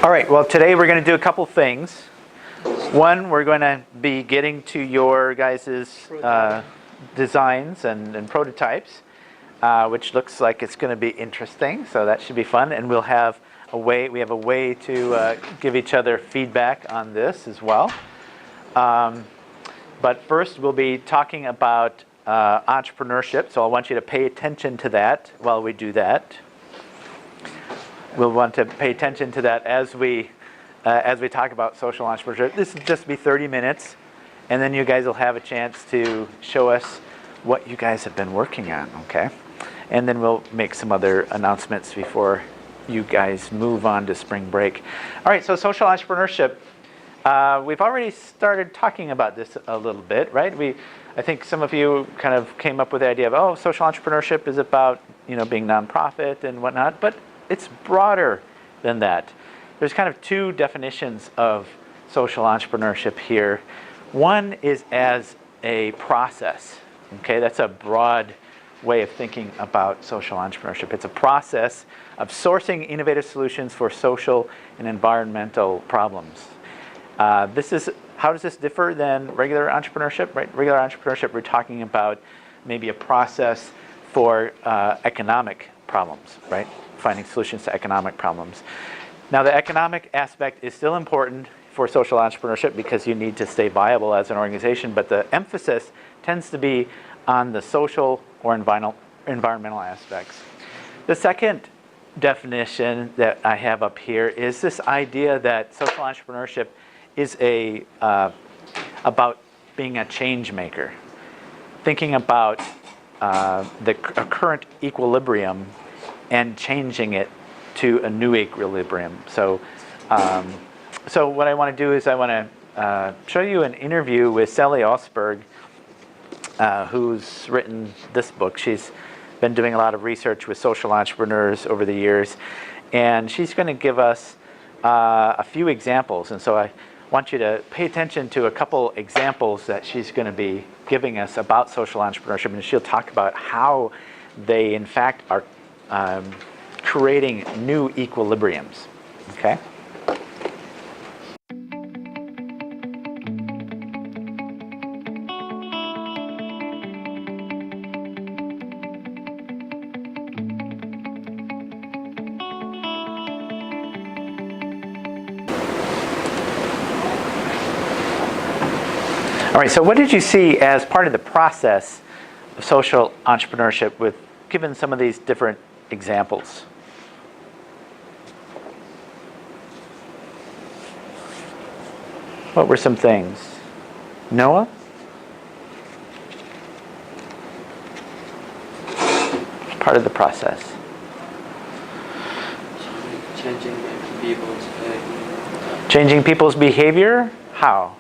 All right, well, today we're going to do a couple things. One, we're going to be getting to your guys' designs and prototypes, which looks like it's going to be interesting, so that should be fun. And we'll have we have a way to give each other feedback on this as well. But first, we'll be talking about entrepreneurship, so I want you to pay attention to that while we do that. We'll want to pay attention to that as we talk about social entrepreneurship. This will just be 30 minutes, and then you guys will have a chance to show us what you guys have been working on, okay? And then we'll make some other announcements before you guys move on to spring break. All right, so social entrepreneurship. We've already started talking about this a little bit, right? I think some of you kind of came up with the idea of, oh, social entrepreneurship is about, being nonprofit and whatnot, but it's broader than that. There's kind of two definitions of social entrepreneurship here. One is as a process, okay? That's a broad way of thinking about social entrepreneurship. It's a process of sourcing innovative solutions for social and environmental problems. How does this differ than regular entrepreneurship, right? Regular entrepreneurship, we're talking about maybe a process for economic problems, right? Finding solutions to economic problems. Now, the economic aspect is still important for social entrepreneurship because you need to stay viable as an organization, but the emphasis tends to be on the social or environmental aspects. The second definition that I have up here is this idea that social entrepreneurship is about being a change maker, thinking about a current equilibrium and changing it to a new equilibrium. So what I want to do is I want to show you an interview with Sally Osberg, who's written this book. She's been doing a lot of research with social entrepreneurs over the years, and she's going to give us a few examples. And so I want you to pay attention to a couple examples that she's going to be giving us about social entrepreneurship, and she'll talk about how they, in fact, are creating new equilibriums, okay? All right, so what did you see as part of the process of social entrepreneurship with given some of these different examples? What were some things? Noah? Part of the process. Changing people's behavior. Changing people's behavior? How?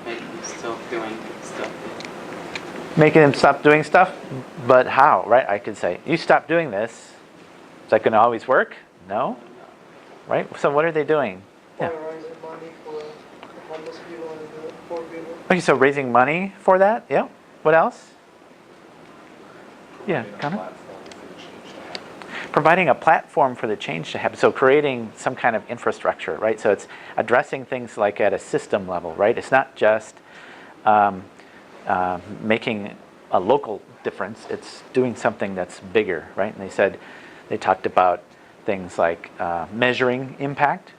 Making them stop doing stuff. Making them stop doing stuff? But how, right? I could say, you stop doing this. Is that going to always work? No? Right? So what are they doing? Yeah. Raising money for homeless people and poor people. Okay, so raising money for that? Yeah. What else? Yeah, Connor? Providing a platform for the change to happen. So creating some kind of infrastructure, right? So it's addressing things like at a system level, right? It's not just making a local difference. It's doing something that's bigger, right? And they talked about things like measuring impact,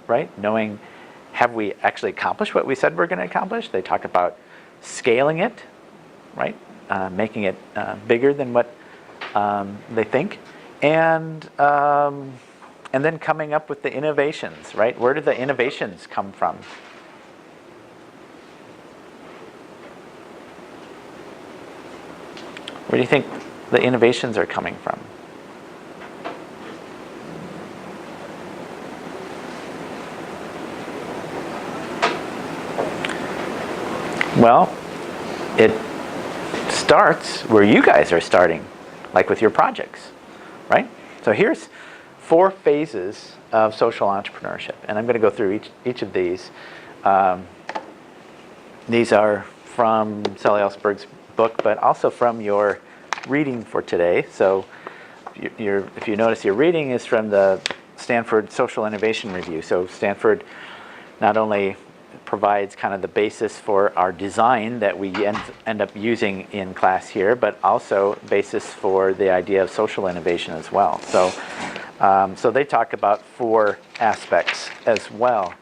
right? Knowing, have we actually accomplished what we said we're going to accomplish? They talk about scaling it, right? Making it bigger than what they think. And then coming up with the innovations, right? Where do the innovations come from? Where do you think the innovations are coming from? Well, it starts where you guys are starting, like with your projects, right? So here's 4 phases of social entrepreneurship, and I'm going to go through each of these. These are from Sally Osberg's book, but also from your reading for today. So if you notice, your reading is from the Stanford Social Innovation Review. So Stanford not only provides kind of the basis for our design that we end up using in class here, but also basis for the idea of social innovation as well. So, so they talk about 4 aspects as well.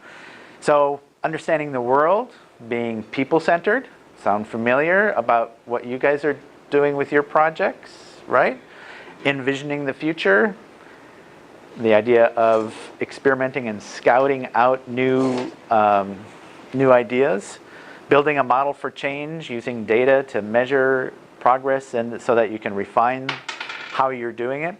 So understanding the world, being people-centered, sound familiar about what you guys are doing with your projects, right? Envisioning the future, the idea of experimenting and scouting out new ideas, building a model for change, using data to measure progress and so that you can refine how you're doing it,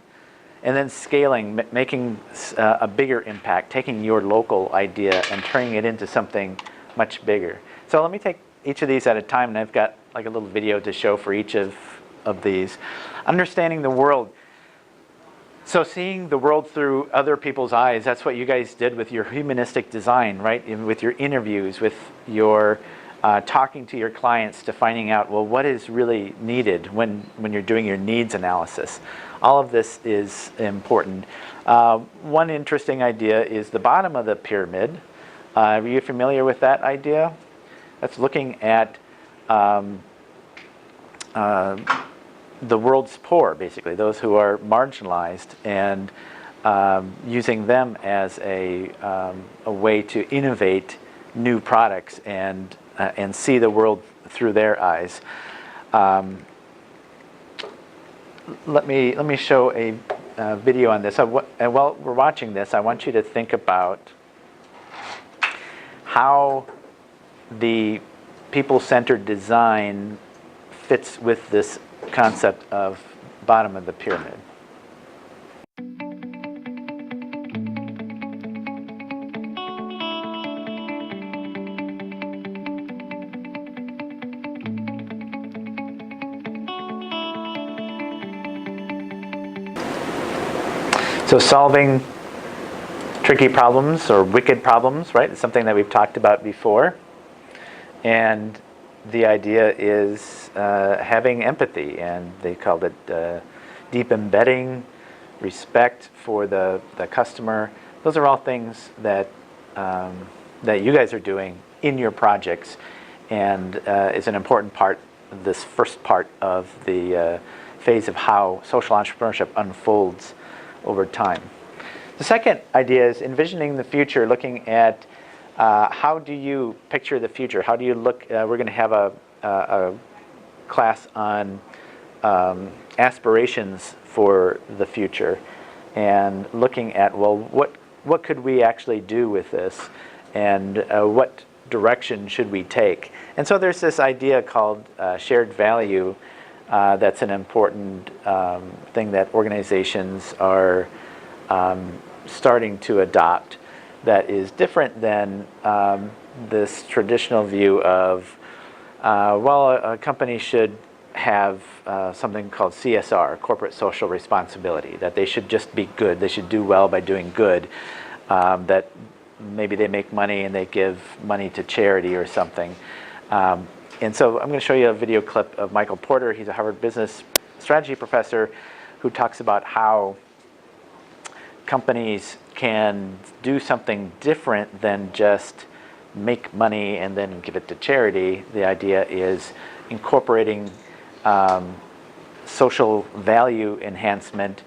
and then scaling, making a bigger impact, taking your local idea and turning it into something much bigger. So let me take each of these at a time, and I've got like a little video to show for each of these. Understanding the world. So seeing the world through other people's eyes, that's what you guys did with your humanistic design, right? With your interviews, with your talking to your clients to finding out, well, what is really needed when you're doing your needs analysis. All of this is important. One interesting idea is the bottom of the pyramid. Are you familiar with that idea? That's looking at the world's poor, basically, those who are marginalized, and using them as a way to innovate new products and see the world through their eyes. Let me show a video on this. And while we're watching this, I want you to think about how the people-centered design fits with this concept of bottom of the pyramid. So solving tricky problems or wicked problems, right? It's something that we've talked about before. And the idea is having empathy, and they called it deep embedding, respect for the customer. Those are all things that that you guys are doing in your projects, and is an important part of this first part of the phase of how social entrepreneurship unfolds over time. The second idea is envisioning the future, looking at how do you picture the future? How do you look? We're going to have a class on aspirations for the future, and looking at, well, what could we actually do with this, and what direction should we take? And so there's this idea called shared value that's an important thing that organizations are starting to adopt, that is different than this traditional view of, well, a company should have something called CSR, corporate social responsibility, that they should just be good, they should do well by doing good, that maybe they make money and they give money to charity or something. And so I'm going to show you a video clip of Michael Porter. He's a Harvard Business Strategy professor who talks about how companies can do something different than just make money and then give it to charity. The idea is incorporating social value enhancement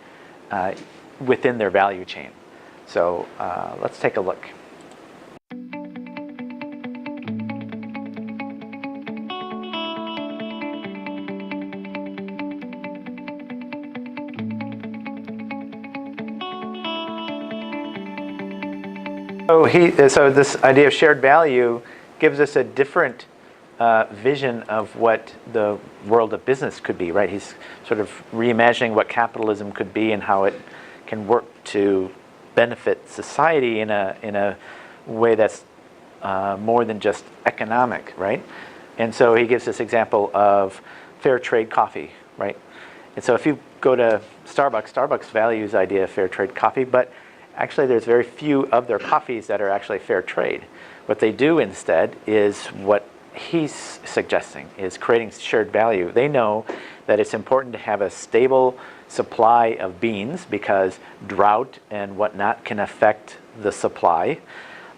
within their value chain. So let's take a look. So this idea of shared value gives us a different vision of what the world of business could be, right? He's sort of reimagining what capitalism could be and how it can work to benefit society in a way that's more than just economic, right? And so he gives this example of fair trade coffee, right? And so if you go to Starbucks, Starbucks values the idea of fair trade coffee, but actually there's very few of their coffees that are actually fair trade. What they do instead is what he's suggesting, is creating shared value. They know that it's important to have a stable supply of beans, because drought and whatnot can affect the supply.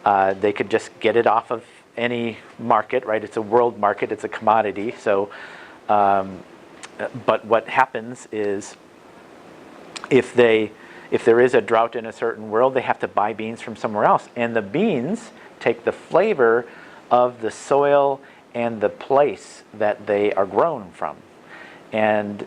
They could just get it off of any market, right? It's a world market, it's a commodity. So, but what happens is if there is a drought in a certain world, they have to buy beans from somewhere else. And the beans take the flavor of the soil and the place that they are grown from. And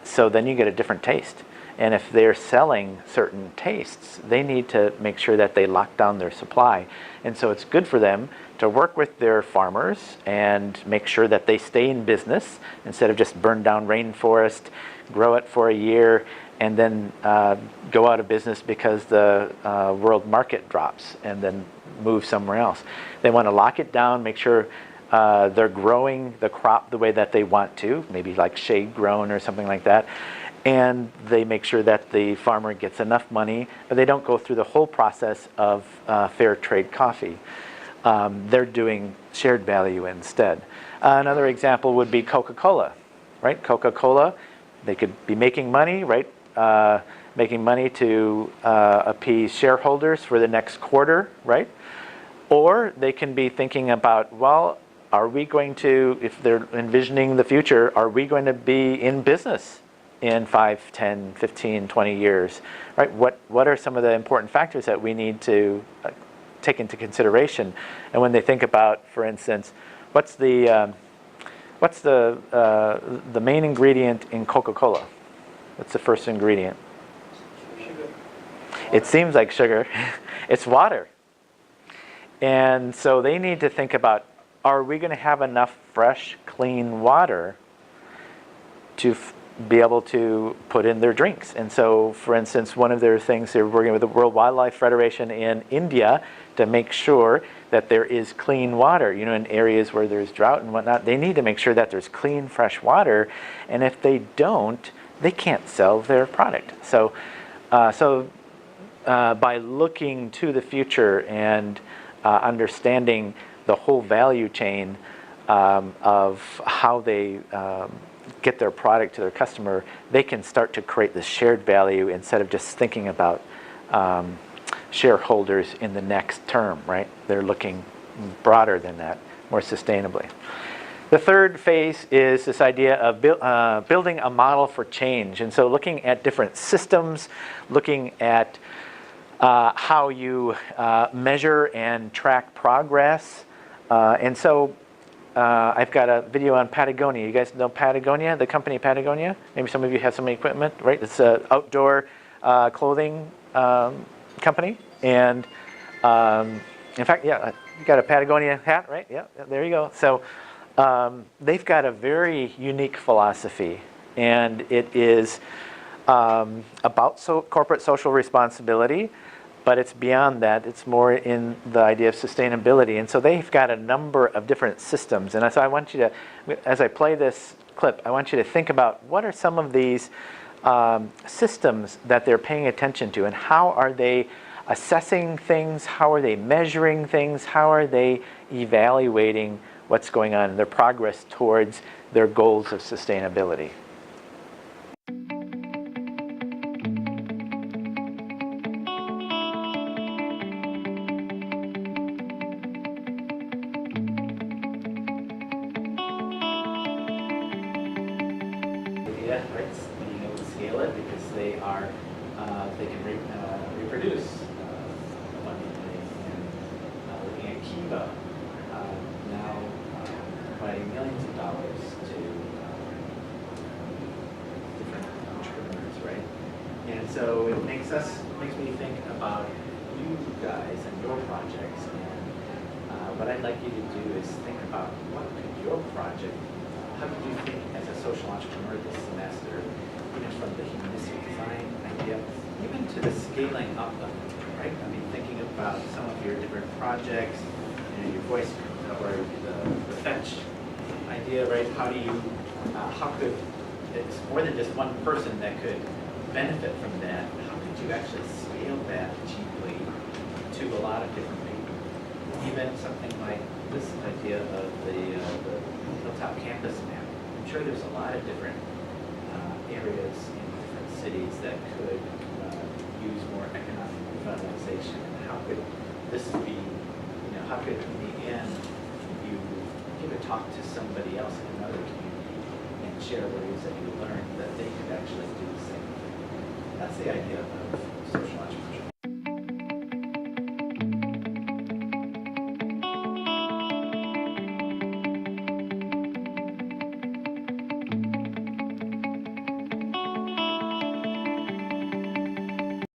so then you get a different taste. And if they're selling certain tastes, they need to make sure that they lock down their supply. And so it's good for them to work with their farmers and make sure that they stay in business instead of just burn down rainforest, grow it for a year, and then go out of business because the world market drops and then move somewhere else. They want to lock it down, make sure they're growing the crop the way that they want to, maybe like shade grown or something like that. And they make sure that the farmer gets enough money, but they don't go through the whole process of fair trade coffee. They're doing shared value instead. Another example would be Coca-Cola, right? Coca-Cola, they could be making money, right? Making money to appease shareholders for the next quarter, right? Or they can be thinking about, well, are we going to, if they're envisioning the future, are we going to be in business in 5, 10, 15, 20 years, right? What are some of the important factors that we need to take into consideration? And when they think about, for instance, what's the main ingredient in Coca-Cola? What's the first ingredient? Sugar. It seems like sugar. It's water. And so they need to think about, are we going to have enough fresh, clean water to be able to put in their drinks? And so, for instance, one of their things, they're working with the World Wildlife Federation in India to make sure that there is clean water. You know, in areas where there's drought and whatnot, they need to make sure that there's clean, fresh water. And if they don't, they can't sell their product. So, by looking to the future and understanding the whole value chain of how they get their product to their customer, they can start to create this shared value instead of just thinking about shareholders in the next term, right? They're looking broader than that, more sustainably. The third phase is this idea of building a model for change. And so looking at different systems, looking at how you measure and track progress. And so I've got a video on Patagonia. You guys know Patagonia, the company Patagonia? Maybe some of you have some equipment, right? It's an outdoor clothing company. And in fact, yeah, you got a Patagonia hat, right? Yeah, there you go. So they've got a very unique philosophy, and it is about corporate social responsibility, but it's beyond that. It's more in the idea of sustainability. And so they've got a number of different systems. And so I want you to, as I play this clip, I want you to think about what are some of these systems that they're paying attention to, and how are they assessing things, how are they measuring things, how are they evaluating what's going on in their progress towards their goals of sustainability. Yeah, right. Being able to scale it because they are, they can reproduce abundantly. And looking at Kiva, now providing millions of dollars to different entrepreneurs, right? And so it makes me think about you guys and your projects. And what I'd like you to do is think about what could your project, how do you think as a social entrepreneur this semester, even from the humanistic design idea, even to the scaling up of it, right? I mean, thinking about some of your different projects, your voice or the fetch idea, right? How could, it's more than just one person that could benefit from that. How could you actually scale that cheaply to a lot of different people? Even something like this idea of the Hilltop campus map. I'm sure there's a lot of different areas in different cities that could use more economic revitalization? And how could this be, how could in the end you give a talk to somebody else in another community and share what it is that you learned that they could actually do the same thing? That's the idea of social entrepreneurship.